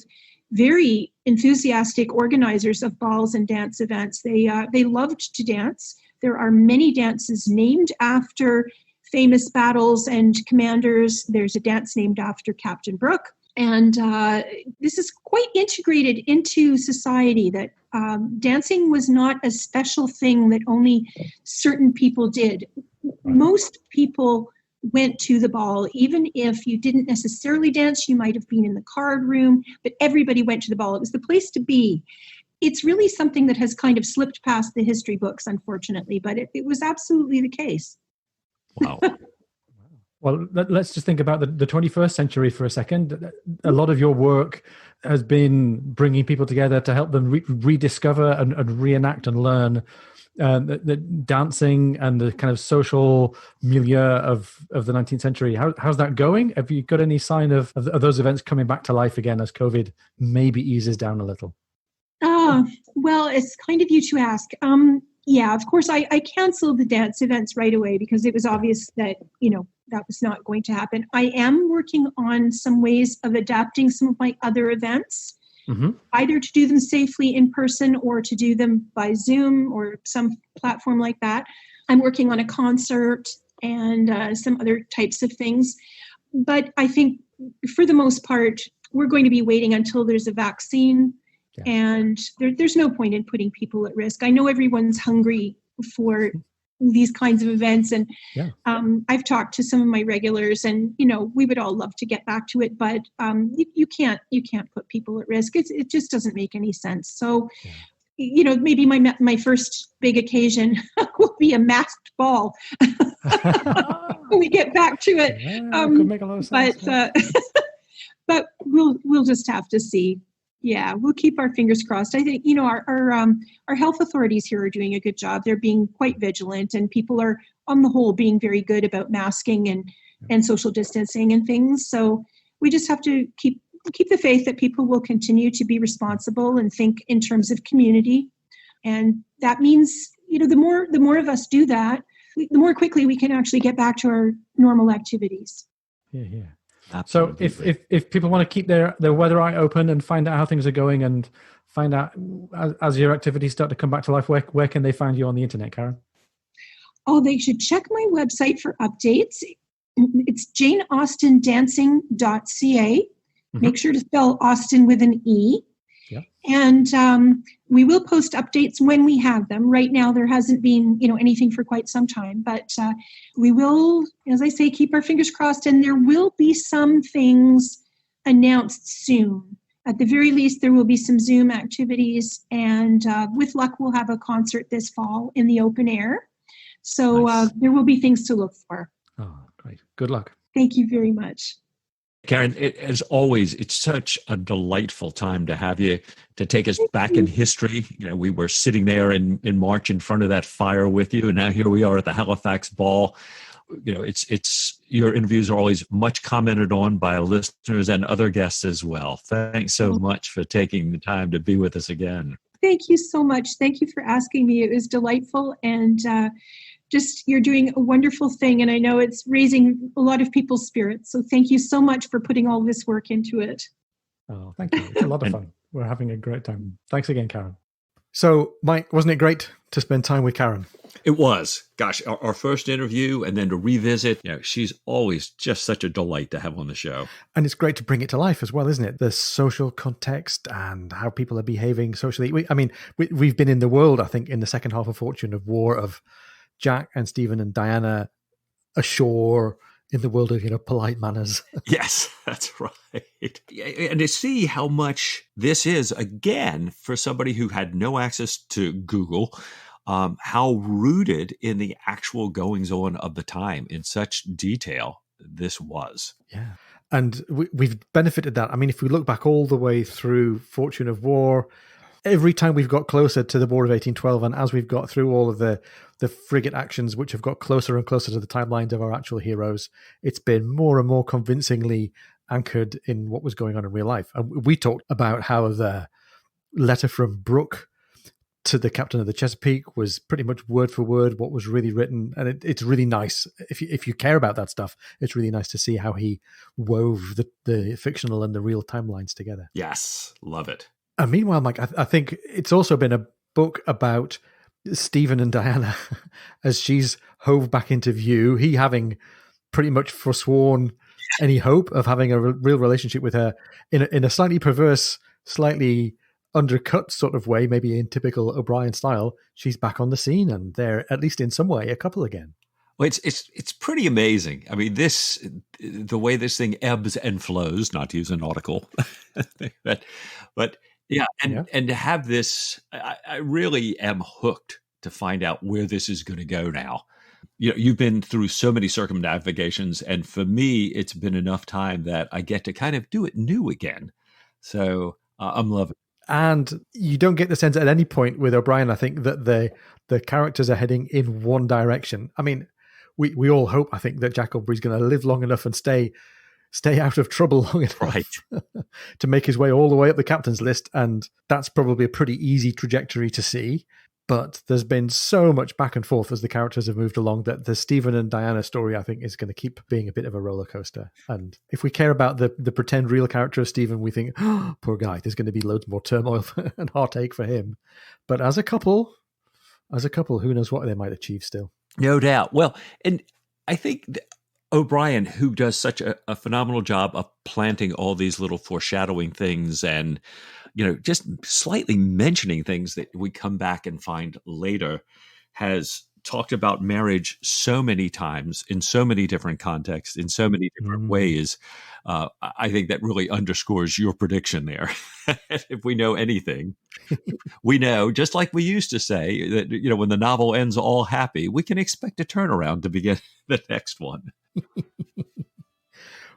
very enthusiastic organizers of balls and dance events. They loved to dance. There are many dances named after famous battles and commanders. There's a dance named after Captain Brooke. And this is quite integrated into society, that dancing was not a special thing that only certain people did. Most people went to the ball. Even if you didn't necessarily dance, you might have been in the card room, but everybody went to the ball. It was the place to be. It's really something that has kind of slipped past the history books, unfortunately, but it was absolutely the case. Wow. Well, let's just think about the 21st century for a second. A lot of your work has been bringing people together to help them rediscover and reenact and learn the dancing and the kind of social milieu of the 19th century. How's that going? Have you got any sign of those events coming back to life again as COVID maybe eases down a little? Well, it's kind of you to ask. Yeah, of course, I canceled the dance events right away because it was obvious that, that was not going to happen. I am working on some ways of adapting some of my other events, either to do them safely in person or to do them by Zoom or some platform like that. I'm working on a concert and some other types of things. But I think for the most part, we're going to be waiting until there's a vaccine. Yeah. And there's no point in putting people at risk. I know everyone's hungry for these kinds of events. And I've talked to some of my regulars and, we would all love to get back to it, but you can't put people at risk. It just doesn't make any sense. So, maybe my first big occasion will be a masked ball when we get back to it. Yeah, could make a lot of sense. But we'll just have to see. Yeah, we'll keep our fingers crossed. I think, our health authorities here are doing a good job. They're being quite vigilant, and people are, on the whole, being very good about masking and social distancing and things. So we just have to keep the faith that people will continue to be responsible and think in terms of community. And that means, the more of us do that, the more quickly we can actually get back to our normal activities. Yeah. Absolutely. So if people want to keep their weather eye open and find out how things are going and find out as your activities start to come back to life, where can they find you on the internet, Karen? Oh, they should check my website for updates. It's janeaustendancing.ca. Make sure to spell Austin with an E. Yeah. And we will post updates when we have them. Right now, there hasn't been, anything for quite some time, but we will, as I say, keep our fingers crossed, and there will be some things announced soon. At the very least, there will be some Zoom activities, and with luck, we'll have a concert this fall in the open air. So Nice. There will be things to look for. Oh, great. Good luck. Thank you very much. Karen, as always, it's such a delightful time to have you to take us back in history. We were sitting there in March in front of that fire with you, and now here we are at the Halifax Ball. It's your interviews are always much commented on by listeners and other guests as well. Thanks so much for taking the time to be with us again. Thank you so much. Thank you for asking me. It was delightful, and you're doing a wonderful thing, and I know it's raising a lot of people's spirits. So thank you so much for putting all this work into it. Oh, thank you. It's a lot of fun. We're having a great time. Thanks again, Karen. So, Mike, wasn't it great to spend time with Karen? It was. Gosh, our first interview, and then to revisit. She's always just such a delight to have on the show. And it's great to bring it to life as well, isn't it? The social context and how people are behaving socially. We've been in the world, I think, in the second half of Fortune of War of Jack and Stephen and Diana ashore in the world of, polite manners. Yes, that's right. And to see how much this is, again, for somebody who had no access to Google, how rooted in the actual goings-on of the time in such detail this was. Yeah. And we've benefited that. If we look back all the way through Fortune of War, every time we've got closer to the War of 1812, and as we've got through all of the frigate actions, which have got closer and closer to the timelines of our actual heroes, it's been more and more convincingly anchored in what was going on in real life. And we talked about how the letter from Brooke to the captain of the Chesapeake was pretty much word for word what was really written. And it's really nice. If you care about that stuff, it's really nice to see how he wove the fictional and the real timelines together. Yes, love it. And meanwhile, Mike, I think it's also been a book about Stephen and Diana as she's hove back into view, he having pretty much forsworn any hope of having a real relationship with her in a slightly perverse, slightly undercut sort of way, maybe in typical O'Brien style. She's back on the scene, and they're, at least in some way, a couple again. Well, it's pretty amazing. The way this thing ebbs and flows, not to use a nautical, but yeah, and to have this, I really am hooked to find out where this is going to go now. You've been through so many circumnavigations, and for me, it's been enough time that I get to kind of do it new again. So I'm loving it. And you don't get the sense at any point with O'Brien, I think, that the characters are heading in one direction. We all hope, I think, that Jack Aubrey's going to live long enough and stay out of trouble long enough, right, to make his way all the way up the captain's list. And that's probably a pretty easy trajectory to see. But there's been so much back and forth as the characters have moved along that the Stephen and Diana story, I think, is going to keep being a bit of a roller coaster. And if we care about the pretend real character of Stephen, we think, oh, poor guy, there's going to be loads more turmoil and heartache for him. But as a couple, who knows what they might achieve still. No doubt. Well, and I think O'Brien, who does such a phenomenal job of planting all these little foreshadowing things and, just slightly mentioning things that we come back and find later, has talked about marriage so many times in so many different contexts, in so many different ways. I think that really underscores your prediction there. If we know anything, we know, just like we used to say, that when the novel ends all happy, we can expect a turnaround to begin the next one.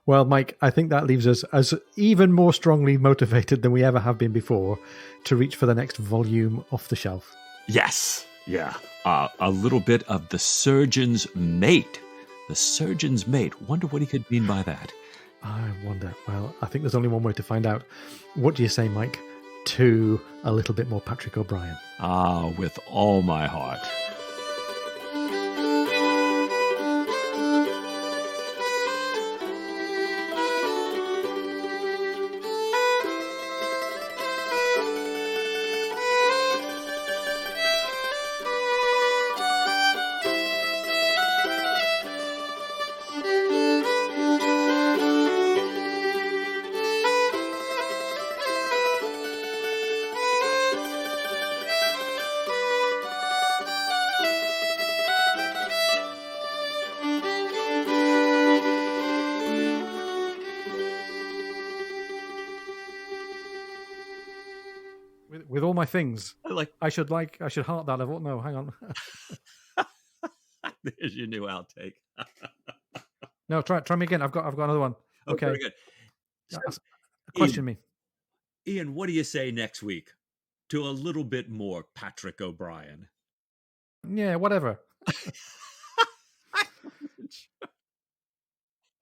Well, Mike, I think that leaves us as even more strongly motivated than we ever have been before to reach for the next volume off the shelf. Yes. Yeah. A little bit of The Surgeon's Mate. The Surgeon's Mate. Wonder what he could mean by that. I wonder. Well, I think there's only one way to find out. What do you say, Mike, to a little bit more Patrick O'Brien? With all my heart. With all my things, I should heart that. No, hang on. There's your new outtake. No, try me again. I've got another one. Okay, very good. So, question me, Ian. What do you say next week to a little bit more Patrick O'Brien? Yeah, whatever.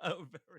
Oh, very